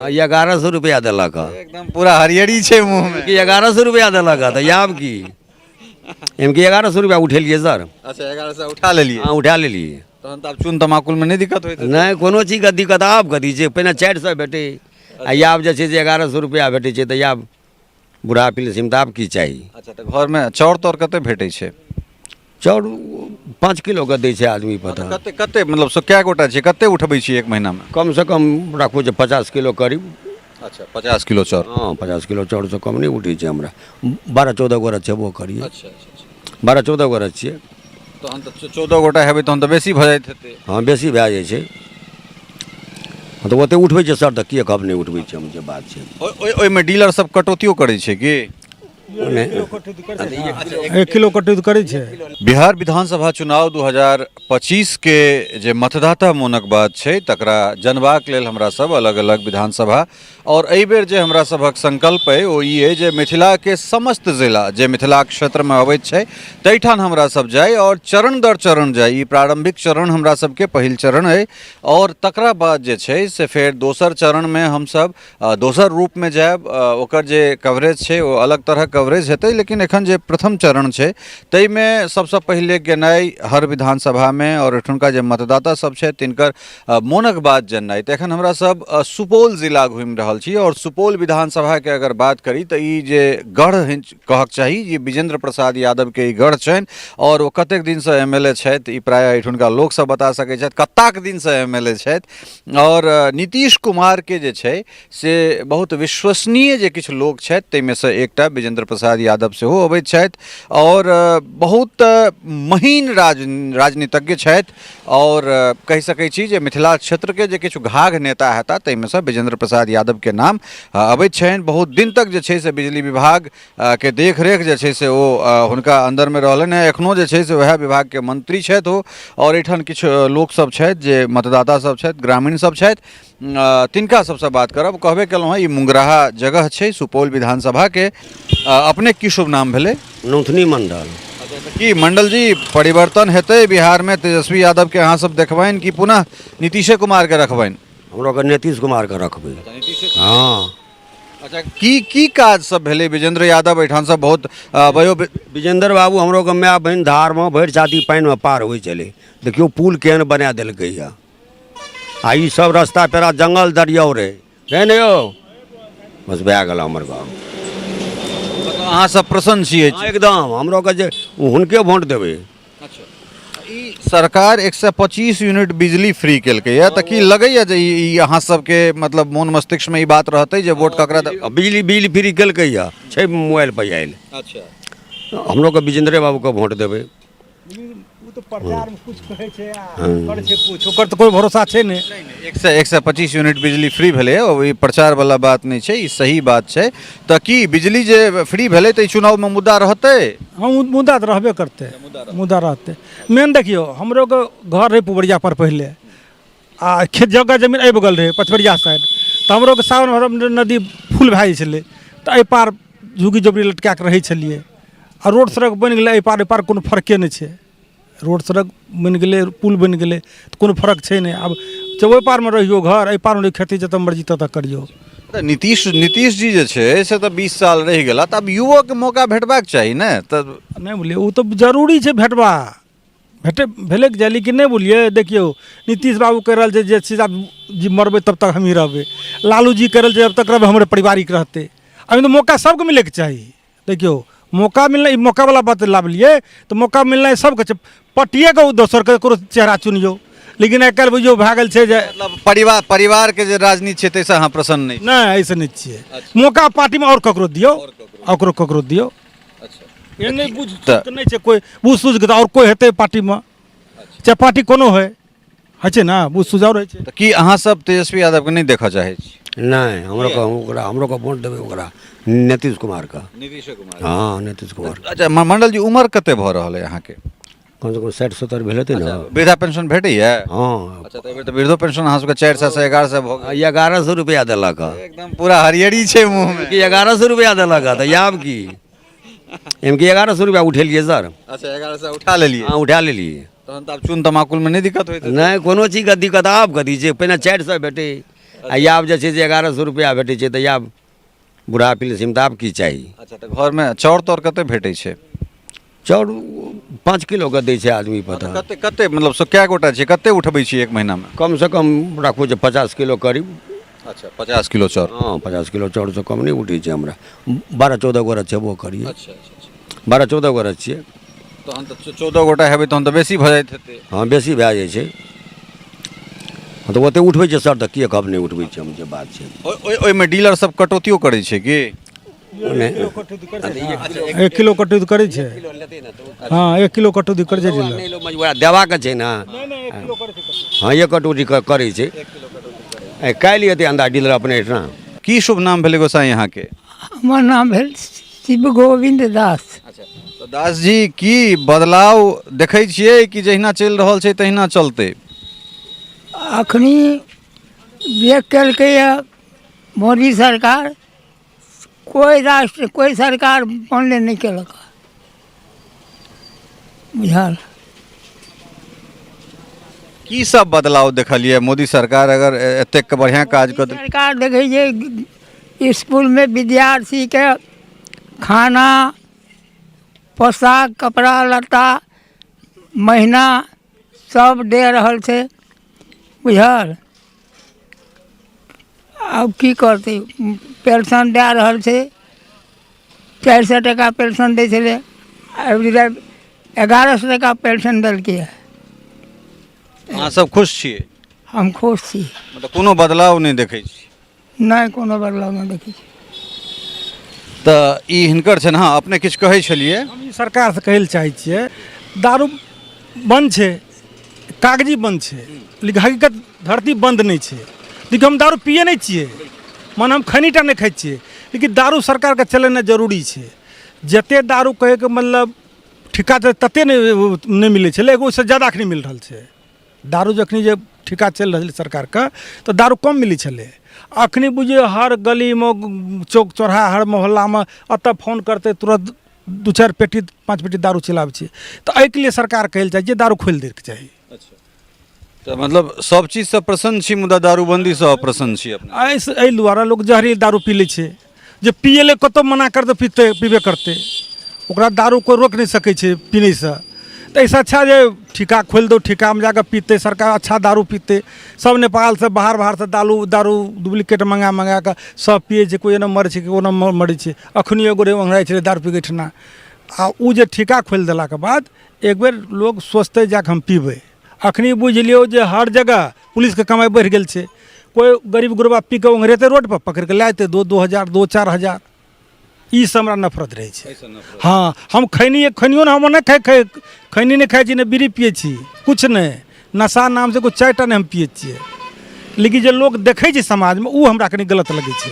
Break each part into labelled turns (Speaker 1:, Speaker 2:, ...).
Speaker 1: 1100 रुपया दिलक
Speaker 2: एकदम पूरा हरियरी छे मुंह में।
Speaker 1: कि 1100 रुपया दिलक तऽ आब की एम कि 1100 रुपया उठेलिए सर।
Speaker 2: अच्छा 1100 उठा लेलिए।
Speaker 1: हाँ उठा लेलिए।
Speaker 2: तहन तऽ आब चून तमाकुल में नहीं दिक्कत होइत हेतै।
Speaker 1: नहीं कोनो चीजके दिक्कत आब कथी छै, पहिने 400 भेटै आब जे छै से 1100 रुपया भेटै छै तऽ आब बूढ़ा पिलसिम तऽ आब की चाही।
Speaker 2: अच्छा तऽ घर में चाउर तौर कते भेटै छै?
Speaker 1: चाउर 5 किलो के दै छै आदमी पता।
Speaker 2: कते कते मतलब सो क्या गोटा छै, कते उठबै छी एक महीना में?
Speaker 1: कम से कम राखू जे 50 किलो करीब।
Speaker 2: अच्छा 50 किलो चाउर।
Speaker 1: हाँ 50 किलो चाउर से कम नहीं उठै छै हमरा। 12-14 गोरा छेबो करिए।
Speaker 2: अच्छा अच्छा
Speaker 1: 12-14 गोरा छियै।
Speaker 2: तहन तऽ 14 गोटा हेबै तहन तऽ बेसी भऽ जाइत हेतै।
Speaker 1: हाँ बेसी भए जाइ छै। हाँ तऽ ओते उठबै छै सर, तऽ किए कब नहीं उठबै छै हम जे बात छै।
Speaker 2: ओहिमे डीलर सब कटौतियो करै छै कि?
Speaker 3: 1 किलो कटौती करै छै।
Speaker 2: बिहार विधानसभा चुनाव 2025 के जे मतदाता मोनक बात छै तकरा जनबाक लेल हमरा सब अलग अलग विधानसभा और एहि बेर जे हमरा सभक संकल्प है ओ ई है जे मिथिला के समस्त जिला जे मिथिला क्षेत्र में अबैत छै तैठान हमरा सब जाय और चरण दर चरण जाय। ई प्रारंभिक चरण हमरा सबके पहिल चरण है और तकरा बाद जे छै से फेर दोसर चरण में हम सब दोसर रूप में जायब। ओकर जे कवरेज छै ओ अलग तरह कवरेज हेतै, लेकिन एखन जे प्रथम चरण छै तई में सबसे पहले गेनाई हर विधानसभा में और एठुनका जे मतदाता सब छै तिनकर मोनक बात जननाई। तऽ एखन हमरा सब सुपौल जिला घूमि रहल छी और सुपौल विधानसभा के अगर बात करी तऽ ई जे गढ़ कहक चाही जे विजेंद्र प्रसाद यादव के ई गढ़ छनि और ओ कतेक दिन से एमएलए छथि ई प्रायः एठुनका लोक सब बता सकै छथि कत्ताक दिन से एमएलए छथि। और नीतीश कुमार के जे छै से बहुत विश्वसनीय जे किछु लोक छथि ताहिमे से एकटा विजेंद्र प्रसाद यादव सेहो अबैत छथि और बहुत महीन राजनीतिज्ञ छथि और कहि सकै छी जे मिथिला क्षेत्र के जे किछु घाघ नेता हेता ताहिमे से विजेंद्र प्रसाद यादव के नाम अबैत छनि। बहुत दिन तक जे छै से बिजली विभाग के देखरेख जे छै से ओ हुनका अंदर में रहलनि हैं। एखनो जे छै से वएह विभाग के मंत्री छथि ओ और एहिठाम किछु लोक सब छथि जे मतदाता सब छथि ग्रामीण सब छथि तिनका सबसे बात करब। कहबे केलहुँ हैं ई मुंगराहा जगह छै सुपौल विधानसभा के। अपने की शुभ नाम भेलै?
Speaker 1: नौथनी मंडल।
Speaker 2: की मंडल जी परिवर्तन हेतै बिहार में? तेजस्वी यादव के अहाँ सब देखबनि कि पुनः नीतीश कुमार के रखबनि?
Speaker 1: हमरो के नीतीश कुमार के रखबै। हाँ
Speaker 2: अच्छा की काज सब भेलै? विजेंद्र यादव एठाम से बहुत
Speaker 1: विजेंद्र बाबू हमरो के माय बहन धार में भरि छाती पानि में पार होइ छलै। देखियो पुल केहन बना देलकै है। आ ई सब रास्ता पेरा जंगल दरियाओ रहे ने यौ। बस भए गेल हमर गाँव।
Speaker 2: अहाँ सब प्रसन्न छियै?
Speaker 1: एकदम हमरो के जे हुनके वोट देबै।
Speaker 2: अच्छा ई सरकार 125 यूनिट बिजली फ्री केलकै है तऽ की लगैया जे ई अहाँ सबके मतलब मोन मस्तिष्क में ई बात रहतै जे वोट ककरा
Speaker 1: बिजली फ्री केलकै है छै मोबाइल पर आयल।
Speaker 2: अच्छा
Speaker 1: हमरो के विजेंद्र बाबू के वोट देबै।
Speaker 3: तो प्रचार में कुछ कहे छे करे छे कुछ ओकर तो कोई भरोसा छे ने।
Speaker 2: 125 यूनिट बिजली फ्री भेलै और ई प्रचार वाला बात नहीं छै, ई सही बात छै। तऽ की बिजली जे फ्री भेलै तऽ ई चुनाव में मुद्दा रहतै?
Speaker 3: हाँ मुद्दा तो रहबे करते, मुद्दा रहते। मेन देखियो हमरो के घर रहे पुबरिया पर पहले आ खेत जगह जमीन ए बगल रहे पचवरिया साइड। तऽ हमरो के सावन भर नदी फुल भए छलै तऽ एहि पार झुगी झोपड़ी लटका के रहे छलिए आ रोड सड़क बनि गेलै एहि पार कोनो फर्के नहीं छै। रोड सड़क बनि गेलै पुल बनि गेलै तऽ कोनो फर्क छै नहीं। अब जब ओहि पार में रहियो घर एहि पार में खेती जतऽ मर्जी ततऽ करियो।
Speaker 2: तऽ नीतीश जी जे छै से तऽ 20 साल रहि गेला तऽ अब युवो के मौका भेटबाक चाही ने। तऽ
Speaker 3: नहीं बोलिए वो तो जरूरी छै भेटबा भेले के जाए, लेकिन नहीं बोलिए देखियो नीतीश बाबू कह रहल जे सीधा जी मरबै तब तक हम ही रहबै। लालू जी कह रहल जब तक रहबै हमरे पारिवारिक रहते। अभी तो मौका सबके मिले के चाहिए। देखियो मौका मिलना मौका वाला बात लाभिए तो मौका मिलना सबके पटिए के दोसर के चेहरा चुनियो। लेकिन आई काल्हि बुझियो भए गेल छै जे
Speaker 2: मतलब परिवार के जे राजनीति छै ताहिसँ अहाँ प्रसन्न नहीं?
Speaker 3: नहीं ऐसे नहीं छियै। मौका पार्टी में और ककरो दियो ककरो दियो।
Speaker 2: अच्छा
Speaker 3: ये नहीं बुझ नहीं छै कोई बुझ सूझ के और कोई हेतै पार्टी में चाहे पार्टी कोनो है छै ना बुझ सुझाव रहे छै।
Speaker 2: तऽ की अहाँ सब तेजस्वी यादव के नहीं देखऽ चाहै छी?
Speaker 1: नहीं हमरो का वोट देबै ओकरा नीतीश कुमार का।
Speaker 2: नीतीश कुमार?
Speaker 1: हाँ नीतीश कुमार।
Speaker 2: अच्छा मंडल जी उम्र कते भऽ रहल है अहाँ के?
Speaker 1: कम से कम 60-70 भेल हेतै ने।
Speaker 2: वृद्धा पेंशन भेटैया?
Speaker 1: हाँ।
Speaker 2: अच्छा तऽ एहि बेर तऽ वृद्धो पेंशन अहाँ सबके 400 से 1100 भऽ गेल।
Speaker 1: 1100 रुपया दिलक
Speaker 2: एकदम पूरा हरियरी छै मुंह में।
Speaker 1: कि 1100 रुपया दिलक तऽ आब की एम कि 1100 रुपया उठेलिए सर।
Speaker 2: अच्छा 1100 उठा लेलिए?
Speaker 1: हाँ उठा लेलिए।
Speaker 2: तहन तऽ आब चून तमाकुल में नहीं दिक्कत होइत?
Speaker 1: नहीं कोनो चीज के दिक्कत आब कथी छै, पहिने 400 भेटै आ आब जे छै से 1100 रुपैआ भेटै छै तऽ आब बूढ़ा पिलसिम तऽ आब की चाही।
Speaker 2: अच्छा तऽ घरमे चाउर ताउर कते भेटै छै?
Speaker 1: चाउर 5 किलो के दै छै आदमी पता।
Speaker 2: कते कते मतलब कए गोटा छै, कते उठबै छियै एक महीनामे?
Speaker 1: कम से कम राखू जे 50 किलो करीब।
Speaker 2: अच्छा 50 किलो चाउर।
Speaker 1: हाँ 50 किलो चाउर से कम नहीं उठै छै हमरा। 12-14 गोरा छेबो करिए।
Speaker 2: अच्छा अच्छा।
Speaker 1: 12-14 गोरा छियै।
Speaker 2: तहन तऽ 14 गोटा हेबै तहन तऽ बेसी भऽ जाइत हेतै।
Speaker 1: हाँ बेसी भए जाइ छै। हाँ तऽ ओते उठबै छै सर तऽ किए कब नहीं उठबै छै हम जे बात छै।
Speaker 2: ओहिमे डीलर सब कटौतियो करै छै कि?
Speaker 3: 1 किलो कटौती करै छै। हाँ 1 किलो कटौती करै छै डीलर।
Speaker 1: नहीं लोग मजबूरा देबाक छै ना। हाँ ये कटौती करै छै। काल्हि एतै अंदा डीलर अपने एहिठाम।
Speaker 2: की शुभ नाम भेलै गोसाई अहाँके?
Speaker 4: हमर नाम भेल शिव गोविंद दास।
Speaker 2: अच्छा तऽ दास जी की बदलाव देखै छियै कि जहिना चलि रहल छै तहिना चलतै?
Speaker 4: अखनी जे केलकैए मोदी सरकार, कोई राष्ट्र कोई सरकार बनले नहीं केलक। बुझल?
Speaker 2: की सब बदलाव देखलिए मोदी सरकार अगर एतेक बढ़िया काज कर
Speaker 4: सरकार देखै छै स्कूल में विद्यार्थी के खाना, पोशाक, कपड़ा लत्ता महीना सब दे रहल छै। बुझल? अब की करतै, पेंशन दे रहल छै। 400 टका पेंशन दै छलै, अभी 1100 टका पेंशन देलकै।
Speaker 2: अहाँ सब खुश छियै?
Speaker 4: हम खुश छी।
Speaker 2: मतलब कोनो बदलाव नहीं देखै छी?
Speaker 4: नहीं कोनो बदलाव नहीं देखै छी।
Speaker 2: तऽ ई हिनकर छै ने। हाँ अपने किछु कहै छलिए?
Speaker 3: हम ई सरकार से कहै लए चाहै छियै, दारू बंद छै, कागजी बंद छै, लेकिन हकीकत धरती बंद नहीं छै। देखिए हम दारू पिए नहीं छियै, मन हम खनीटा नहीं खाइ छियै, लेकिन दारू सरकारके चलेनाइ जरूरी छै। जते दारू कहैके मतलब ठिका तते नहीं मिलै छै, लेकिन ओहिसँ ज़्यादा अखनी मिल रहल छै। दारू जखनी जे ठिका चलि रहल सरकारके तऽ दारू कम मिलै छलै। अखनी बुझिए हर गलीमे, चौक चौराहा, हर मोहल्लामे एतऽ फोन करतै तुरंत 2-4 पेटी 5 पेटी दारू चलाबै छै। तऽ एहिके लिए सरकार कहै लए चाही जे दारू खोलि दैके चाही।
Speaker 2: तऽ मतलब सब चीजसँ प्रसन्न छी मुदा दारूबंदीसँ अप्रसन्न छी अपने?
Speaker 3: एहि दुआरे लोक जहरी दारू पी लै छै, जे पिए ले कतौ मना करतै पीबे करतै, ओकरा दारू कोई रोक नहीं सकै छै पीनेसँ। तो ऐसा अच्छा जे ठिका खोल दो, ठिका में जाकर पीते सरकार, अच्छा दारू पीते। सब नेपाल से बाहर से दारू डुप्लीकेट मंगा के सब पिए छै, कोई ना मरे छै, कोई ना मरे छै। अखनी एगो ओंघराइ छलै दारू पी के ठना, आ उ जे ठिका खोल देला के बाद एक बेर लोग सोचते जाके हम पीबे। अखनी बुझ लियो जे हर जगह पुलिस के कमाई बढ़ गेल छै। कोई गरीब गुरबा पी के ओंघरेते रोड पर, पकड़ के ला जेते 2-2000 2-4 हजार। ई से हमरा नफरत रहे छै। हाँ हम खैनियो ना, हम नहीं खैनी नहीं खाई छी, नहीं बीड़ी पिए छी, कुछ नहीं। नशा नाम से कुछ 4 टा नहीं हम पिए छियै, लेकिन जे लोग देखै छै समाज में उ हमरा कनी गलत लगे छै।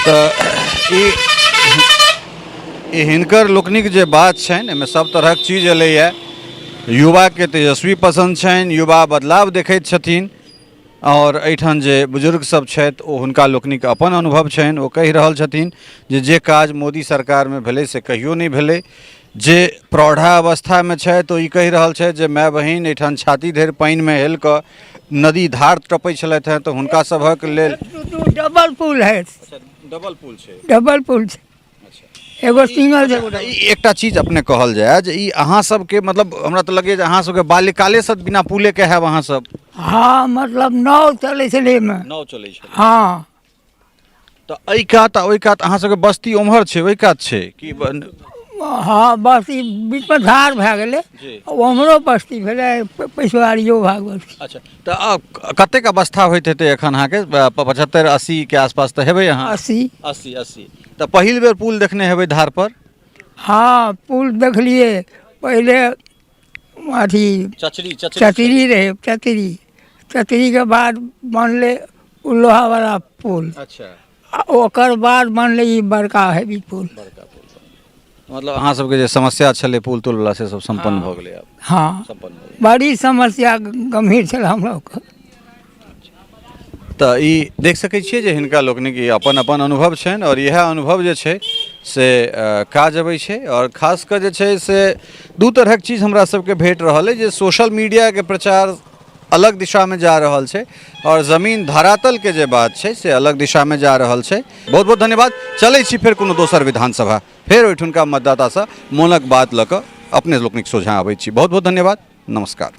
Speaker 2: तऽ ई हिनकर लोकनिक जे बात छनि, एहिमे सब तरहक चीज एलैए। युवाके तेजस्वी पसंद छनि, युवा बदलाव देखैत छथिन, और एहिठाम जे बुजुर्ग सब छथि ओ हुनका लोकनिक अपन अनुभव छनि। ओ कहि रहल छथिन जे काज मोदी सरकारमे भेलै से कहियो नहीं भेलै। जे प्रौढ़ावस्थामे छथि ओ ई कहि रहल छथि जे माय बहिन एहिठाम छाती धरि पानिमे हेल कऽ नदी धार टपै छलथि हैं, तऽ हुनका सभक लेल
Speaker 4: डबल पुल है।
Speaker 2: डबल पुल छै।
Speaker 4: डबल पुल छै, एगो सिंगल छै।
Speaker 2: ई एकटा चीज अपने कहल जाय जे ई अहाँ सबके मतलब हमरा तऽ लगैए जे अहाँ सबके बाल्यकालेसँ बिना पुले के हैब अहाँ सब?
Speaker 4: हाँ मतलब नाव चलै छलै एहिमे।
Speaker 2: नाव चलै छै।
Speaker 4: हाँ
Speaker 2: तऽ एहि कात आ ओहि कात अहाँ सबके बस्ती ओम्हर छै, ओहि कात छै कि?
Speaker 4: हाँ बस ई बीचमे धार भए गेलै, ओम्हरो बस्ती भेलै, पैसवारियो भागवत।
Speaker 2: अच्छा तऽ कतेक अवस्था होइत हेतै एखन अहाँके? 75-80 के आसपास तऽ हेबै अहाँ? 80 तऽ पहिल बेर पुल देखने हेबै धार पर?
Speaker 4: हाँ पुल देखलिए पहले, अथी चचरी रहे, चचरी के बाद बनले लोहा वाला पुल।
Speaker 2: अच्छा
Speaker 4: ओकर बाद बनले ई बड़का हेवी पुल।
Speaker 2: मतलब अहाँ सबके जे समस्या छलै पुल तुल वाला से सब संपन्न भऽ गेलै आब?
Speaker 4: हाँ
Speaker 2: संपन्न भऽ गेलै।
Speaker 4: बड़ी समस्या गंभीर छल हम लोग के।
Speaker 2: तऽ ई देख सकै छियै जे हिनका लोकनिक अपन अपन अनुभव छनि, और इएह अनुभव जे छै से काज अबै छै। और खास कऽ जे छै से दू तरहक चीज हमरा सबके भेट रहल अइ, जे सोशल मीडियाके प्रचार अलग दिशा में जा रहल छै और जमीन धरातल के जे बात छै से अलग दिशा में जा रहल छै। बहुत बहुत धन्यवाद। चलै छी फेर कोनो दोसर विधानसभा, फेर ओहिठुनका मतदाता से मोनक बात लऽ कऽ अपने लोकनिक सोझा आबै छी। बहुत बहुत धन्यवाद, नमस्कार।